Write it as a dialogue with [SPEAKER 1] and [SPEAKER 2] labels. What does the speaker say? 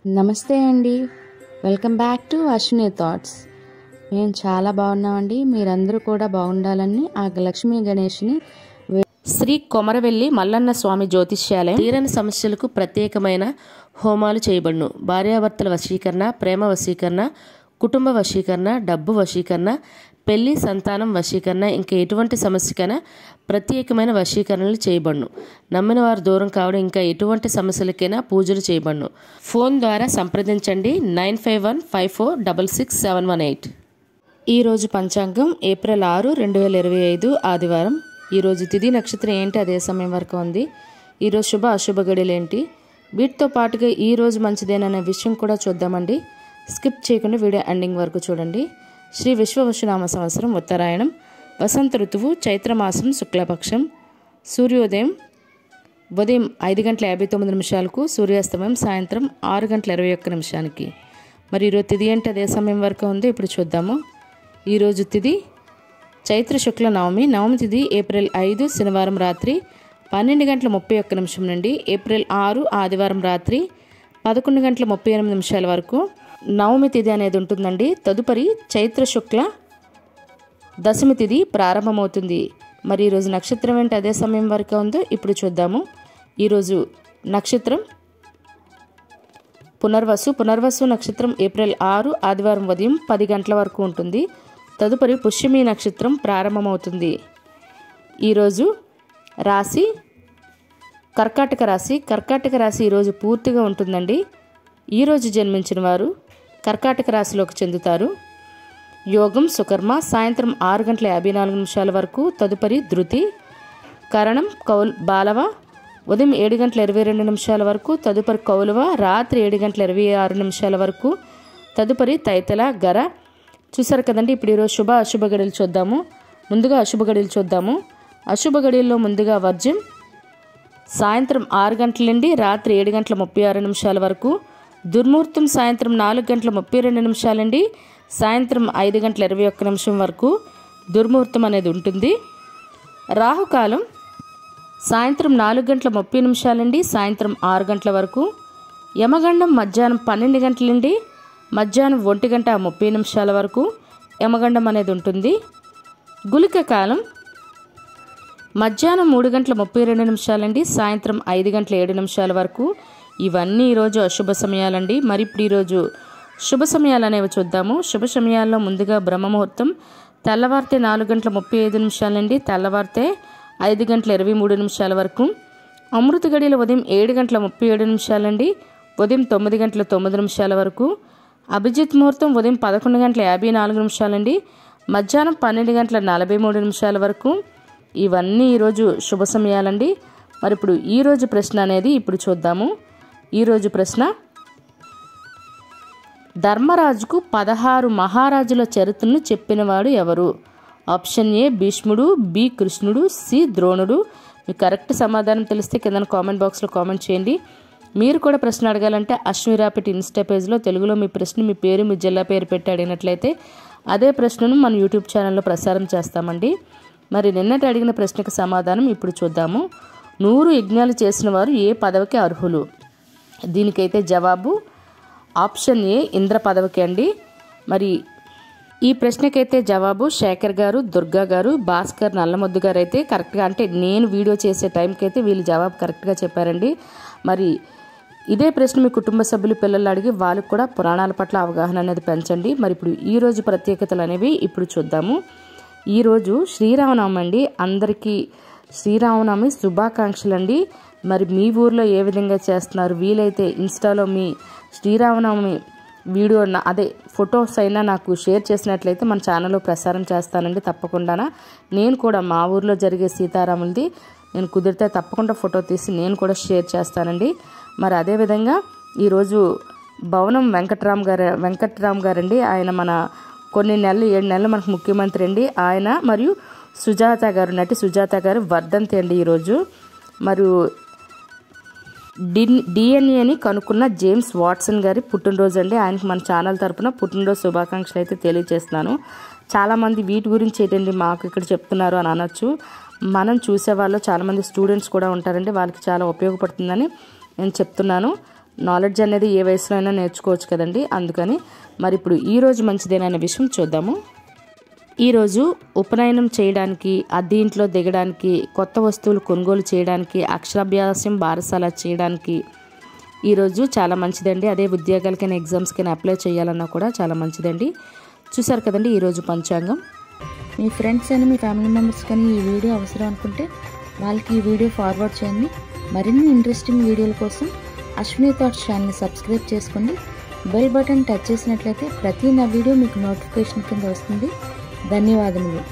[SPEAKER 1] నమస్తే అండి, welcome back to Ashwini thoughts. మేము చాలా బాగున్నామండి. మీరందరూ కూడా బాగుండాలని ఆ లక్ష్మీ గణేష్ని
[SPEAKER 2] శ్రీ కొమరవెల్లి మల్లన్న స్వామి జ్యోతిష్యాలయం తీరని సమస్యలకు ప్రత్యేకమైన హోమాలు చేయబడును. భార్యాభర్తల వశీకరణ, ప్రేమ వశీకరణ, కుటుంబ వశీకరణ, డబ్బు వశీకరణ, పెళ్లి, సంతానం వశీకరణ, ఇంకా ఎటువంటి సమస్యకైనా ప్రత్యేకమైన వశీకరణలు చేయబడును. నమ్మిన వారు దూరం కావడం, ఇంకా ఎటువంటి సమస్యలకైనా పూజలు చేయబడును. ఫోన్ ద్వారా సంప్రదించండి 9515466718. ఈరోజు పంచాంగం ఏప్రిల్ 6, 2025 ఆదివారం. ఈరోజు తిథి నక్షత్రం ఏంటి, అదే సమయం వరకు ఉంది. ఈరోజు శుభ అశుభ గడియలు ఏంటి, వీటితో పాటుగా ఈరోజు మంచిదేననే విషయం కూడా చూద్దామండి. స్కిప్ చేయకుండా వీడియో ఎండింగ్ వరకు చూడండి. శ్రీ విశ్వవసునామ సంవత్సరం ఉత్తరాయణం, వసంత ఋతువు, చైత్రమాసం, శుక్లపక్షం. సూర్యోదయం ఉదయం 5:59 సూర్యాస్తమయం సాయంత్రం 6:21. మరి ఈరోజు తిథి అంటే అదే సమయం వరకు ఉంది. ఇప్పుడు చూద్దాము. ఈరోజు తిథి చైత్ర శుక్ల నవమి. నవమి తిథి ఏప్రిల్ 5 శనివారం రాత్రి 12:31 నుండి ఏప్రిల్ 6 ఆదివారం రాత్రి 11:38 వరకు నవమి తిథి అనేది ఉంటుందండి. తదుపరి చైత్ర శుక్ల దశమి తిథి ప్రారంభమవుతుంది. మరి ఈరోజు నక్షత్రం ఏంటి, అదే సమయం వరకు ఉందో ఇప్పుడు చూద్దాము. ఈరోజు నక్షత్రం పునర్వసు. పునర్వసు నక్షత్రం ఏప్రిల్ 6 ఆదివారం ఉదయం 10 గంటల వరకు ఉంటుంది. తదుపరి పుష్యమి నక్షత్రం ప్రారంభమవుతుంది. ఈరోజు రాశి కర్కాటక రాశి. కర్కాటక రాశి ఈరోజు పూర్తిగా ఉంటుందండి. ఈరోజు జన్మించిన వారు కర్కాటక రాశిలోకి చెందుతారు. యోగం సుకర్మ సాయంత్రం 6:54 వరకు. తదుపరి ధృతి. కరణం బాలవ ఉదయం 7:22 వరకు. తదుపరి కౌలవ రాత్రి 7:26 వరకు. తదుపరి తైతల గర. చూసారు కదండి. ఇప్పుడు ఈరోజు శుభ అశుభ గడియలు చూద్దాము. ముందుగా అశుభ గడియలు చూద్దాము. అశుభ గడియల్లో ముందుగా వర్జ్యం సాయంత్రం 6 గంటల నుండి రాత్రి 7:36 వరకు. దుర్ముహూర్తం సాయంత్రం 4:32 నుండి సాయంత్రం 5:21 వరకు దుర్ముహూర్తం అనేది ఉంటుంది. రాహుకాలం సాయంత్రం 4:30 నుండి సాయంత్రం 6 గంటల వరకు. యమగండం మధ్యాహ్నం 12 గంటల నుండి మధ్యాహ్నం 1:30 వరకు యమగండం అనేది ఉంటుంది. గుళిక కాలం మధ్యాహ్నం 3:32 నుండి సాయంత్రం 5:07 వరకు. ఇవన్నీ ఈరోజు అశుభ సమయాలండి. మరి ఇప్పుడు ఈరోజు శుభ సమయాలు అనేవి చూద్దాము. శుభ సమయాల్లో ముందుగా బ్రహ్మముహూర్తం తెల్లవారితే 4:35 నుండి తెల్లవారితే 5:23 వరకు. అమృత గడియలు ఉదయం 7:37 నుండి ఉదయం 9:09 వరకు. అభిజిత్ ముహూర్తం ఉదయం 11:54 నుండి మధ్యాహ్నం 12:43 వరకు. ఇవన్నీ ఈరోజు శుభ సమయాలండి. మరి ఇప్పుడు ఈరోజు ప్రశ్న అనేది ఇప్పుడు చూద్దాము. ఈరోజు ప్రశ్న: ధర్మరాజుకు 16 మహారాజుల చరిత్రను చెప్పినవాడు ఎవరు? ఆప్షన్ ఏ భీష్ముడు, బి కృష్ణుడు, సి ద్రోణుడు. మీకు కరెక్ట్ సమాధానం తెలిస్తే కింద కామెంట్ బాక్స్లో కామెంట్ చేయండి. మీరు కూడా ప్రశ్న అడగాలంటే అశ్విరాపిట్ ఇన్స్టా పేజ్లో తెలుగులో మీ ప్రశ్న, మీ పేరు, మీ జిల్లా పేరు పెట్టి అడిగినట్లయితే అదే ప్రశ్నను మన యూట్యూబ్ ఛానల్లో ప్రసారం చేస్తామండి. మరి నిన్నటి అడిగిన ప్రశ్నకు సమాధానం ఇప్పుడు చూద్దాము. 100 యజ్ఞాలు చేసిన వారు ఏ పదవికి అర్హులు? దీనికైతే జవాబు ఆప్షన్ ఏ ఇంద్ర పదవికి అండి. మరి ఈ ప్రశ్నకైతే జవాబు శేఖర్ గారు, దుర్గా గారు, భాస్కర్ నల్లమొద్దు గారు అయితే కరెక్ట్గా, అంటే నేను వీడియో చేసే టైంకి అయితే వీళ్ళు జవాబు కరెక్ట్గా చెప్పారండి. మరి ఇదే ప్రశ్న మీ కుటుంబ సభ్యులు, పిల్లలు అడిగి వాళ్ళకు కూడా పురాణాల పట్ల అవగాహన అనేది పెంచండి. మరి ఇప్పుడు ఈరోజు ప్రత్యేకతలు అనేవి ఇప్పుడు చూద్దాము. ఈరోజు శ్రీరామనవమి అండి. అందరికీ శ్రీరామనవమి శుభాకాంక్షలు అండి. మరి మీ ఊర్లో ఏ విధంగా చేస్తున్నారు? వీలైతే ఇన్స్టాలో మీ శ్రీరామనవమి వీడియో అదే ఫొటోస్ అయినా నాకు షేర్ చేసినట్లయితే మన ఛానల్లో ప్రసారం చేస్తానండి తప్పకుండా. నేను కూడా మా ఊర్లో జరిగే సీతారాములది నేను కుదిరితే తప్పకుండా ఫోటో తీసి నేను కూడా షేర్ చేస్తానండి. మరి అదేవిధంగా ఈరోజు భవనం వెంకట్రామ్ గారండి. ఆయన మన కొన్ని నెలలు 7 నెలలు మనకు ముఖ్యమంత్రి అండి ఆయన. మరియు సుజాత గారు, నటి సుజాత గారు వర్ధంతి అండి ఈరోజు. మరియు డిఎన్ఏని కనుక్కున్న జేమ్స్ వాట్సన్ గారి పుట్టినరోజు అండి. ఆయనకు మన ఛానల్ తరపున పుట్టినరోజు శుభాకాంక్షలు అయితే తెలియజేస్తున్నాను. చాలామంది వీటి గురించి ఏంటండి మాకు ఇక్కడ చెప్తున్నారు అని అనొచ్చు. మనం చూసే వాళ్ళు చాలామంది స్టూడెంట్స్ కూడా ఉంటారండి, వాళ్ళకి చాలా ఉపయోగపడుతుందని నేను చెప్తున్నాను. నాలెడ్జ్ అనేది ఏ వయసులో అయినా నేర్చుకోవచ్చు కదండి. అందుకని మరి ఇప్పుడు ఈరోజు మంచిదేననే విషయం చూద్దాము. ఈరోజు ఉపనయనం చేయడానికి, అద్దె ఇంట్లో దిగడానికి, కొత్త వస్తువులు కొనుగోలు చేయడానికి, అక్షరాభ్యాసం బారసాల చేయడానికి ఈరోజు చాలా మంచిదండి. అదే ఉద్యోగాలకైనా ఎగ్జామ్స్కైనా అప్లై చేయాలన్నా కూడా చాలా మంచిదండి. చూసారు కదండి ఈరోజు పంచాంగం.
[SPEAKER 1] మీ ఫ్రెండ్స్ అని, మీ ఫ్యామిలీ మెంబర్స్ కానీ ఈ వీడియో అవసరం అనుకుంటే వాళ్ళకి ఈ వీడియో ఫార్వర్డ్ చేయండి. మరిన్ని ఇంట్రెస్టింగ్ వీడియోల కోసం అశ్విని థాట్స్ ఛానల్ని సబ్స్క్రైబ్ చేసుకోండి. బెల్ బటన్ టచ్ చేసినట్లయితే ప్రతి నా వీడియో మీకు నోటిఫికేషన్ కింద వస్తుంది. ధన్యవాదములు.